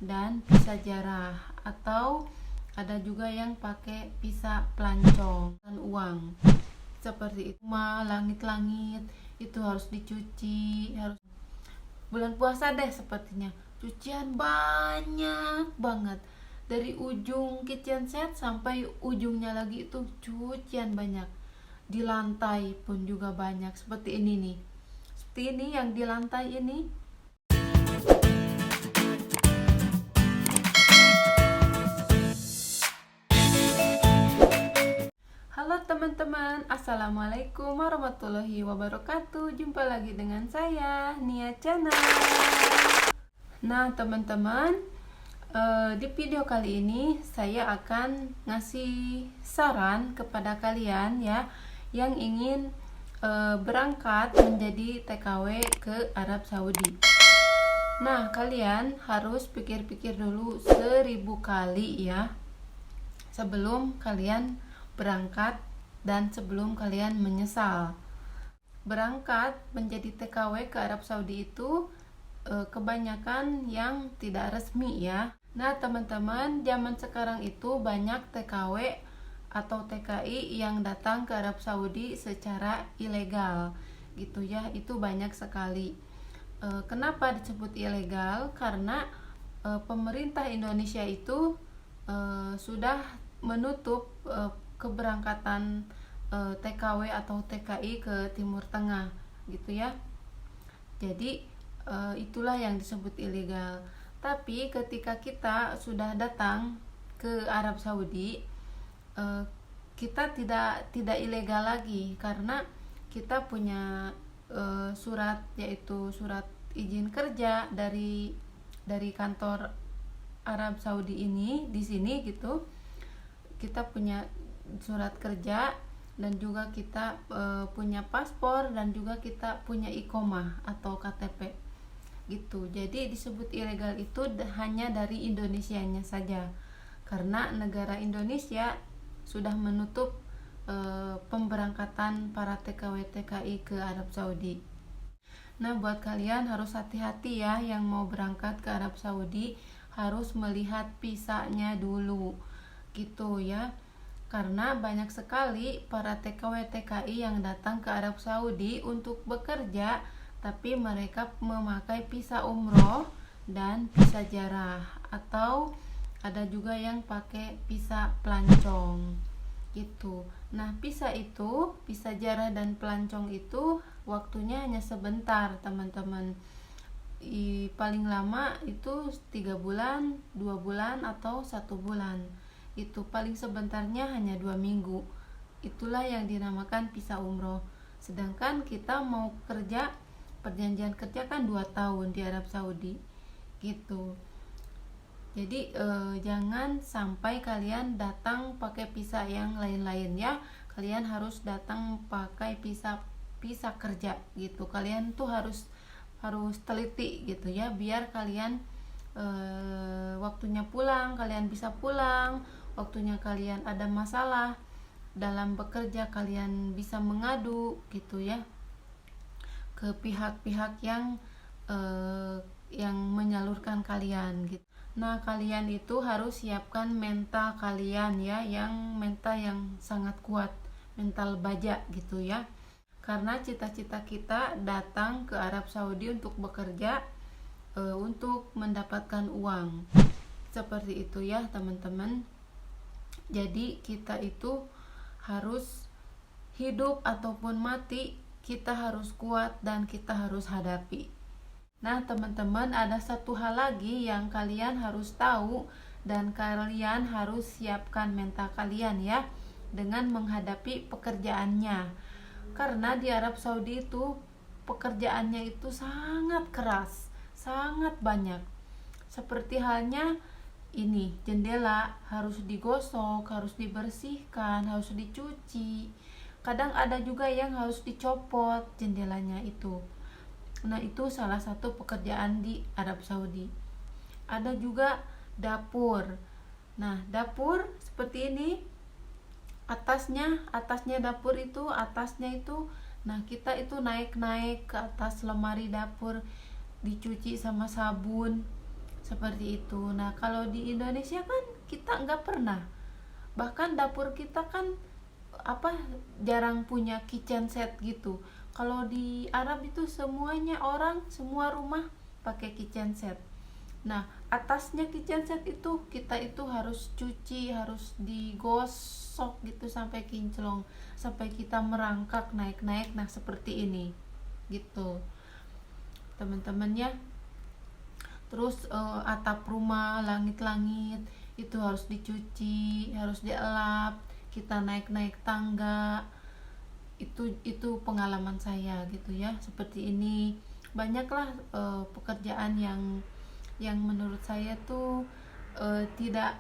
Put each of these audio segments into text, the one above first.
dan pisa jarah, atau ada juga yang pakai pisa pelancong dan uang seperti itu. Langit-langit itu harus dicuci, harus bulan puasa deh sepertinya, cucian banyak banget dari ujung kitchen set sampai ujungnya lagi, itu cucian banyak. Di lantai pun juga banyak, seperti ini nih, seperti ini yang di lantai ini. Halo teman-teman, assalamualaikum warahmatullahi wabarakatuh. Jumpa lagi dengan saya, Nia Channel. Nah teman-teman, di video kali ini saya akan ngasih saran kepada kalian ya, yang ingin berangkat menjadi TKW ke Arab Saudi. Nah kalian harus pikir-pikir dulu 1000 kali ya, sebelum kalian berangkat dan sebelum kalian menyesal. Berangkat menjadi TKW ke Arab Saudi itu kebanyakan yang tidak resmi ya. Nah teman-teman, zaman sekarang itu banyak TKW atau TKI yang datang ke Arab Saudi secara ilegal gitu ya, itu banyak sekali. Kenapa disebut ilegal? Karena pemerintah Indonesia itu sudah menutup keberangkatan TKW atau TKI ke Timur Tengah gitu ya. Jadi itulah yang disebut ilegal. Tapi ketika kita sudah datang ke Arab Saudi, kita tidak ilegal lagi, karena kita punya surat, yaitu surat izin kerja dari kantor Arab Saudi ini di sini gitu. Kita punya surat kerja dan juga kita punya paspor dan juga kita punya iqomah atau KTP gitu. Jadi disebut ilegal itu hanya dari Indonesianya saja, karena negara Indonesia sudah menutup pemberangkatan para TKW TKI ke Arab Saudi. Nah buat kalian harus hati-hati ya, yang mau berangkat ke Arab Saudi harus melihat visanya dulu gitu ya, karena banyak sekali para TKW TKI yang datang ke Arab Saudi untuk bekerja, tapi mereka memakai visa umroh dan visa jarah, atau ada juga yang pakai visa pelancong gitu. Nah visa jarah dan pelancong itu waktunya hanya sebentar teman-teman, paling lama itu 3 bulan, 2 bulan, atau 1 bulan. Itu paling sebentarnya hanya 2 minggu. Itulah yang dinamakan visa umroh. Sedangkan kita mau kerja, perjanjian kerja kan 2 tahun di Arab Saudi gitu. Jadi jangan sampai kalian datang pakai visa yang lain-lain ya. Kalian harus datang pakai visa kerja gitu. Kalian tuh harus teliti gitu ya, biar kalian waktunya pulang, kalian bisa pulang. Waktunya kalian ada masalah dalam bekerja, kalian bisa mengadu gitu ya ke pihak-pihak yang menyalurkan kalian gitu. Nah kalian itu harus siapkan mental kalian ya, yang mental yang sangat kuat, mental baja gitu ya, karena cita-cita kita datang ke Arab Saudi untuk bekerja, untuk mendapatkan uang, seperti itu ya teman-teman. Jadi kita itu harus hidup ataupun mati, kita harus kuat dan kita harus hadapi. Nah teman-teman, ada satu hal lagi yang kalian harus tahu dan kalian harus siapkan mental kalian ya, dengan menghadapi pekerjaannya. Karena di Arab Saudi itu pekerjaannya itu sangat keras, sangat banyak. Seperti halnya ini, jendela harus digosok, harus dibersihkan, harus dicuci. Kadang ada juga yang harus dicopot jendelanya itu. Nah itu salah satu pekerjaan di Arab Saudi. Ada juga dapur. Nah dapur seperti ini, atasnya dapur itu, nah kita itu naik ke atas lemari dapur, dicuci sama sabun seperti itu. Nah kalau di Indonesia kan kita nggak pernah, bahkan dapur kita kan jarang punya kitchen set gitu. Kalau di Arab itu semuanya orang, semua rumah pakai kitchen set. Nah atasnya kitchen set itu kita itu harus cuci, harus digosok gitu sampai kinclong, sampai kita merangkak naik-naik. Nah seperti ini gitu teman-temannya. Terus atap rumah, langit-langit itu harus dicuci, harus dielap, kita naik-naik tangga. Itu pengalaman saya gitu ya, seperti ini. Banyaklah pekerjaan yang menurut saya tuh tidak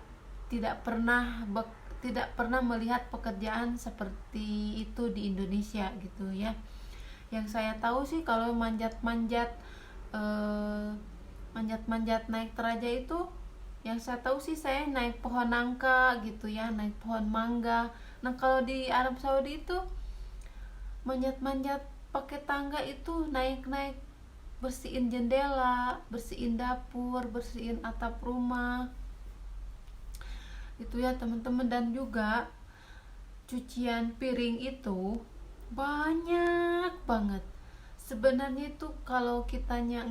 pernah melihat pekerjaan seperti itu di Indonesia gitu ya. Yang saya tahu sih kalau manjat-manjat naik teraja itu, yang saya tahu sih saya naik pohon nangka gitu ya, naik pohon mangga. Nah kalau di Arab Saudi itu manjat-manjat pakai tangga itu, naik-naik bersihin jendela, bersihin dapur, bersihin atap rumah itu ya teman-teman. Dan juga cucian piring itu banyak banget sebenarnya itu. Kalau kitanya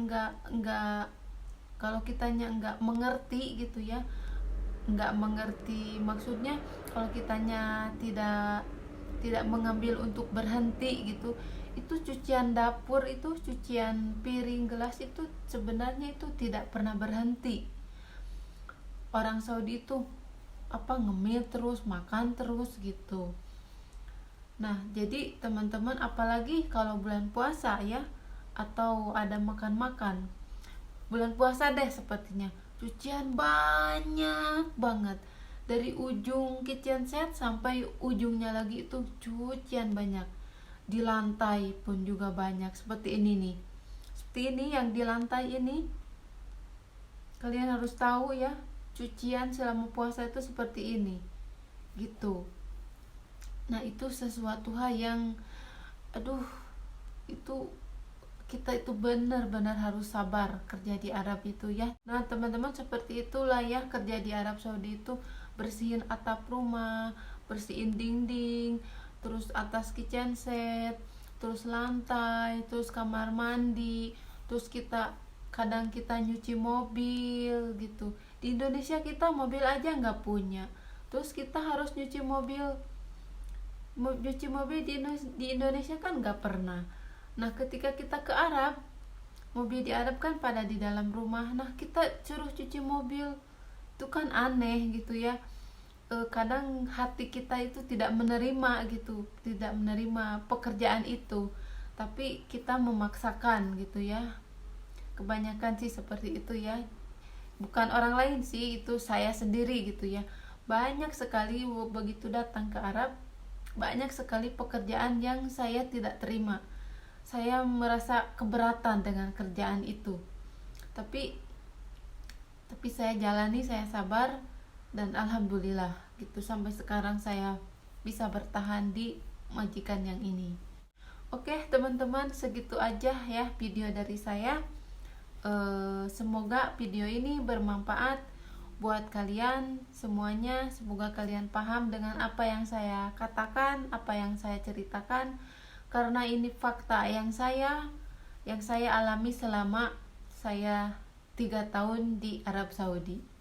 nggak mengerti gitu ya, nggak mengerti maksudnya, kalau kitanya tidak mengambil untuk berhenti gitu, itu cucian dapur, itu cucian piring gelas itu sebenarnya itu tidak pernah berhenti. Orang Saudi itu ngemil terus, makan terus gitu. Nah jadi teman-teman, apalagi kalau bulan puasa ya, atau ada makan-makan bulan puasa deh sepertinya, cucian banyak banget. Dari ujung kitchen set sampai ujungnya lagi itu cucian banyak. Di lantai pun juga banyak, seperti ini nih. Seperti ini yang di lantai ini, kalian harus tahu ya, cucian selama puasa itu seperti ini gitu. Nah itu sesuatu hal yang itu kita itu benar-benar harus sabar kerja di Arab itu ya. Nah teman-teman, seperti itulah ya kerja di Arab Saudi itu. Bersihin atap rumah, bersihin dinding, terus atas kitchen set, terus lantai, terus kamar mandi, terus kadang kita nyuci mobil gitu. Di Indonesia kita mobil aja nggak punya, terus kita harus nyuci mobil di Indonesia kan nggak pernah. Nah ketika kita ke Arab, mobil di Arab kan pada di dalam rumah. Nah kita suruh cuci mobil, itu kan aneh gitu ya. Kadang hati kita itu tidak menerima gitu, tidak menerima pekerjaan itu, tapi kita memaksakan gitu ya. Kebanyakan sih seperti itu ya, bukan orang lain sih, itu saya sendiri gitu ya. Banyak sekali begitu datang ke Arab, banyak sekali pekerjaan yang saya tidak terima. Saya merasa keberatan dengan kerjaan itu, tapi saya jalani, saya sabar, dan alhamdulillah gitu sampai sekarang saya bisa bertahan di majikan yang ini. Oke teman-teman, segitu aja ya video dari saya. Semoga video ini bermanfaat buat kalian semuanya. Semoga kalian paham dengan apa yang saya katakan, apa yang saya ceritakan, karena ini fakta yang saya alami selama saya 3 tahun di Arab Saudi.